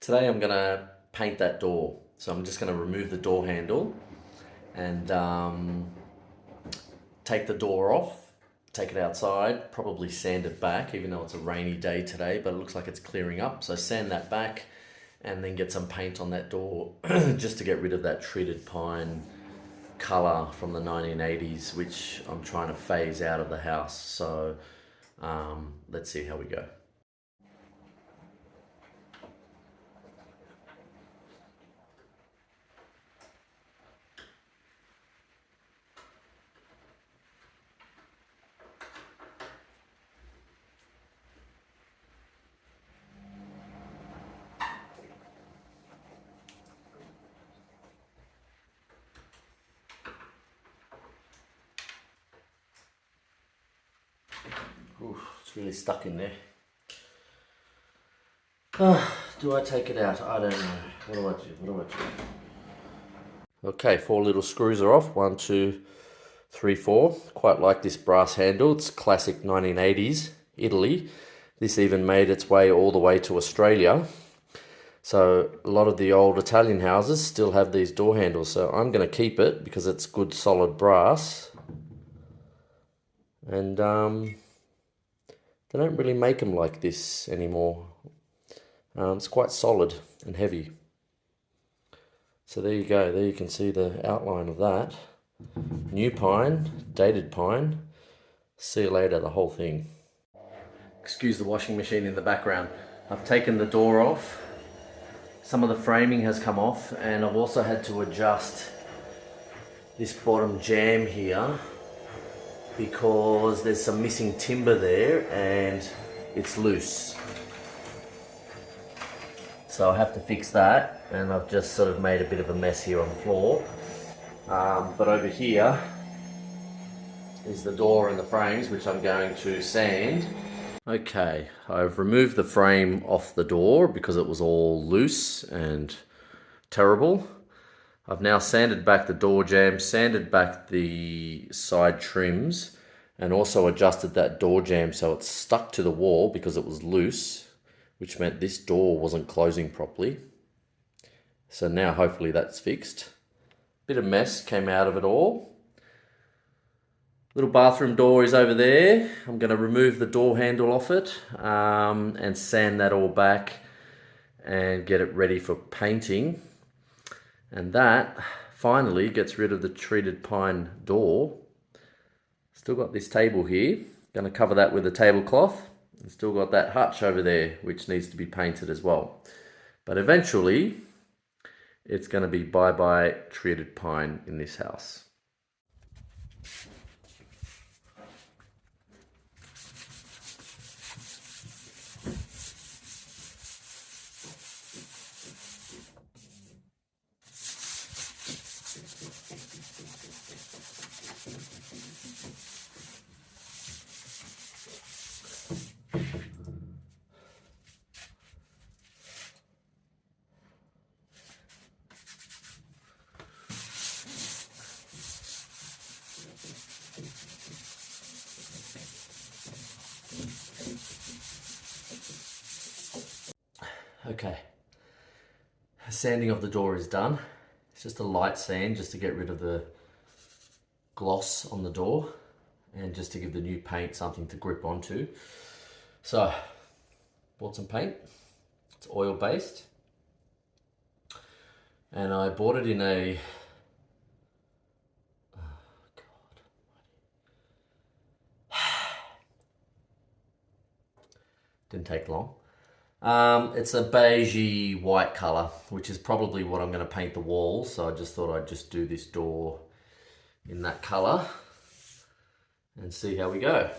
Today I'm gonna paint that door. So I'm just gonna remove the door handle and take the door off, take it outside, probably sand it back, even though it's a rainy day today, but it looks like it's clearing up. So sand that back and then get some paint on that door just to get rid of that treated pine color from the 1980s, which I'm trying to phase out of the house. So let's see how we go. Ooh, it's really stuck in there. Do I take it out? I don't know. What do I do? Okay, 4 little screws are off. 1, 2, 3, 4. Quite like this brass handle. It's classic 1980s, Italy. This even made its way all the way to Australia. So a lot of the old Italian houses still have these door handles. So I'm going to keep it because it's good solid brass. And they don't really make them like this anymore. It's quite solid and heavy. So there you go. There you can see the outline of that. New pine, dated pine. See you later, the whole thing. Excuse the washing machine in the background. I've taken the door off. Some of the framing has come off, and I've also had to adjust this bottom jamb here because there's some missing timber there and it's loose. So I have to fix that, and I've just sort of made a bit of a mess here on the floor. But over here is the door and the frames, which I'm going to sand. Okay, I've removed the frame off the door because it was all loose and terrible. I've now sanded back the door jamb, sanded back the side trims, and also adjusted that door jamb so it's stuck to the wall because it was loose, which meant this door wasn't closing properly. So now hopefully that's fixed. Bit of mess came out of it all. Little bathroom door is over there. I'm going to remove the door handle off it and sand that all back and get it ready for painting. And that finally gets rid of the treated pine door. Still got this table here. Going to cover that with a tablecloth. And still got that hutch over there, which needs to be painted as well. But eventually, it's going to be bye-bye treated pine in this house. Okay, sanding of the door is done. It's just a light sand just to get rid of the gloss on the door and just to give the new paint something to grip onto. So, bought some paint. It's oil based. And I bought it in a, didn't take long. It's a beigey white color, which is probably what I'm going to paint the walls. So I just thought I'd just do this door in that color and see how we go.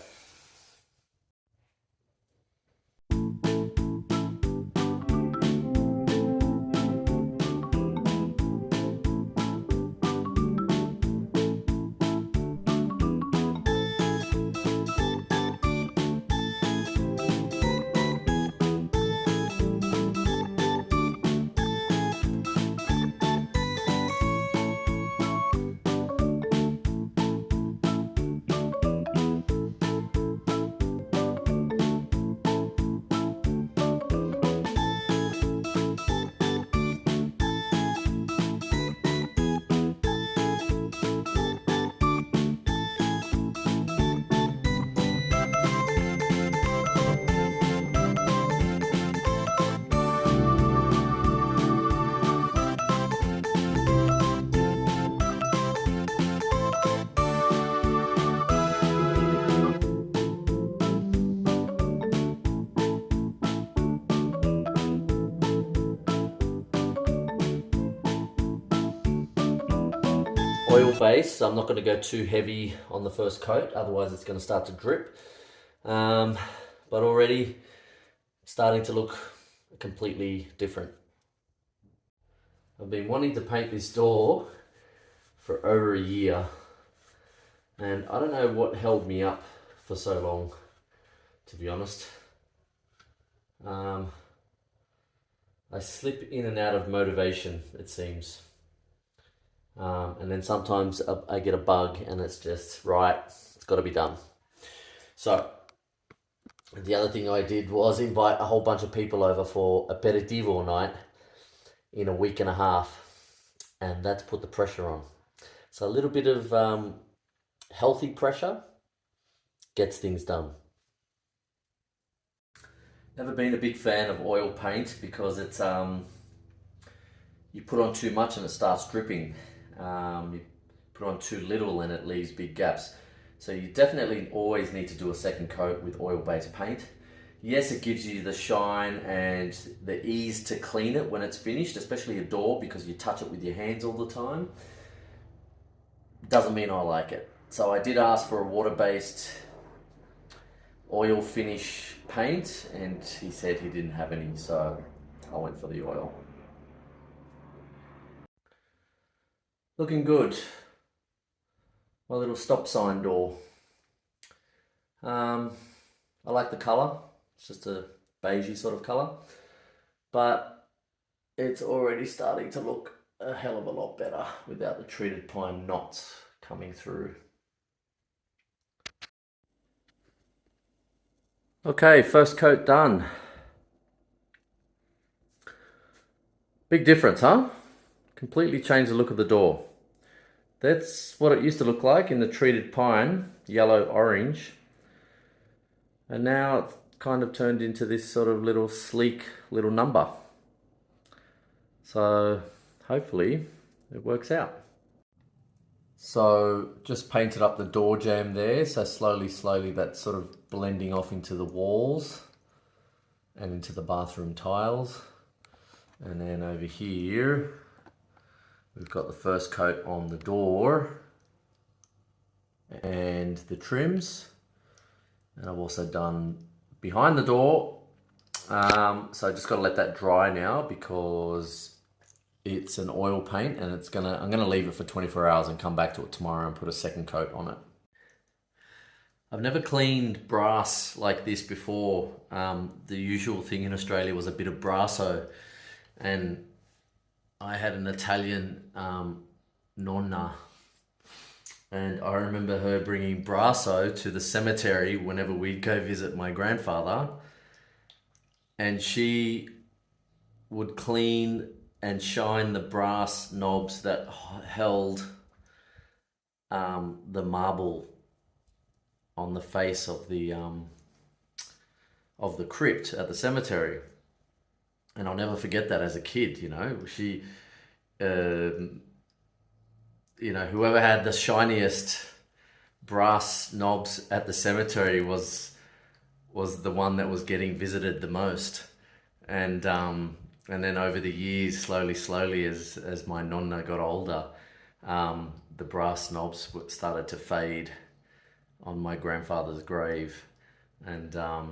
oil base, so I'm not going to go too heavy on the first coat, otherwise it's going to start to drip. But already starting to look completely different. I've been wanting to paint this door for over a year, and I don't know what held me up for so long, to be honest. I slip in and out of motivation, it seems. And then sometimes I get a bug and it's just, right, it's got to be done. So, the other thing I did was invite a whole bunch of people over for aperitivo night in a week and a half. And that's put the pressure on. So a little bit of healthy pressure gets things done. Never been a big fan of oil paint because it's you put on too much and it starts dripping. You put on too little and it leaves big gaps. So you definitely always need to do a second coat with oil-based paint. Yes, it gives you the shine and the ease to clean it when it's finished, especially a door, because you touch it with your hands all the time. Doesn't mean I like it. So I did ask for a water-based oil finish paint and he said he didn't have any, so I went for the oil. Looking good. My little stop sign door. I like the colour. It's just a beigey sort of colour, but it's already starting to look a hell of a lot better without the treated pine knots coming through. Okay, first coat done. Big difference, huh? Completely changed the look of the door. That's what it used to look like in the treated pine, yellow-orange. And now it's kind of turned into this sort of little sleek little number. So hopefully it works out. So just painted up the door jamb there. So slowly that's sort of blending off into the walls and into the bathroom tiles. And then over here, we've got the first coat on the door and the trims. And I've also done behind the door. So I just got to let that dry now because it's an oil paint and I'm gonna leave it for 24 hours and come back to it tomorrow and put a second coat on it. I've never cleaned brass like this before. The usual thing in Australia was a bit of brasso, and I had an Italian nonna, and I remember her bringing brasso to the cemetery whenever we'd go visit my grandfather, and she would clean and shine the brass knobs that held the marble on the face of the crypt at the cemetery. And I'll never forget that as a kid, you know. She, whoever had the shiniest brass knobs at the cemetery was the one that was getting visited the most. And then over the years, slowly, as my nonna got older, the brass knobs started to fade on my grandfather's grave. And I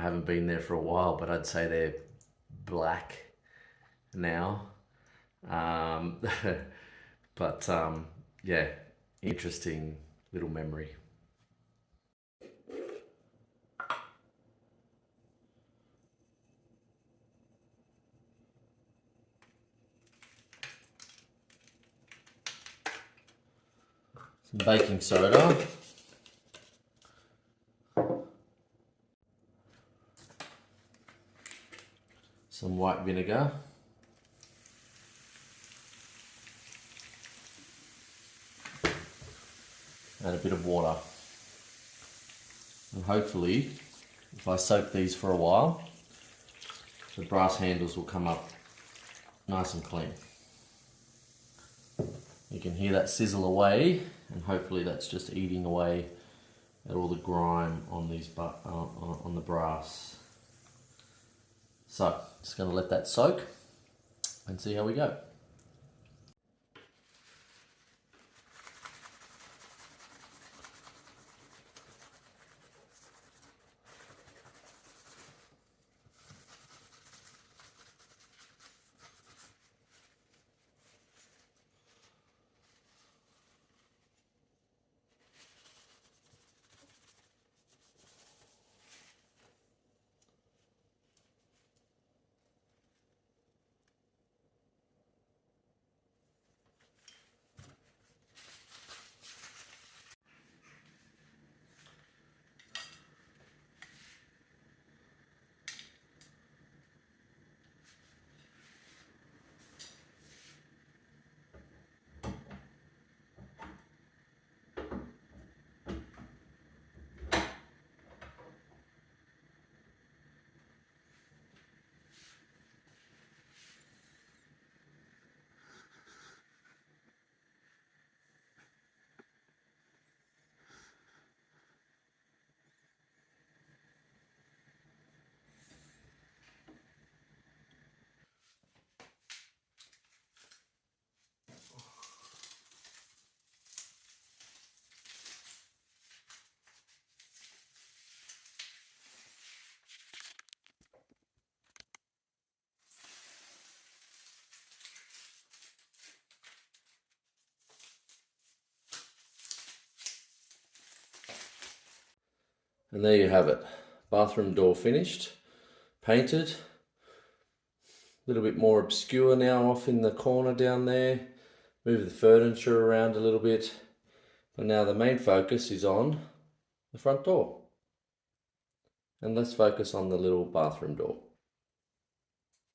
haven't been there for a while, but I'd say they're black now. But yeah, interesting little memory. Some baking soda. Some white vinegar. And a bit of water. And hopefully, if I soak these for a while, the brass handles will come up nice and clean. You can hear that sizzle away, and hopefully that's just eating away at all the grime on these on the brass. So, just going to let that soak and see how we go. And there you have it. Bathroom door finished, painted. A little bit more obscure now off in the corner down there. Move the furniture around a little bit. But now the main focus is on the front door. And let's focus on the little bathroom door.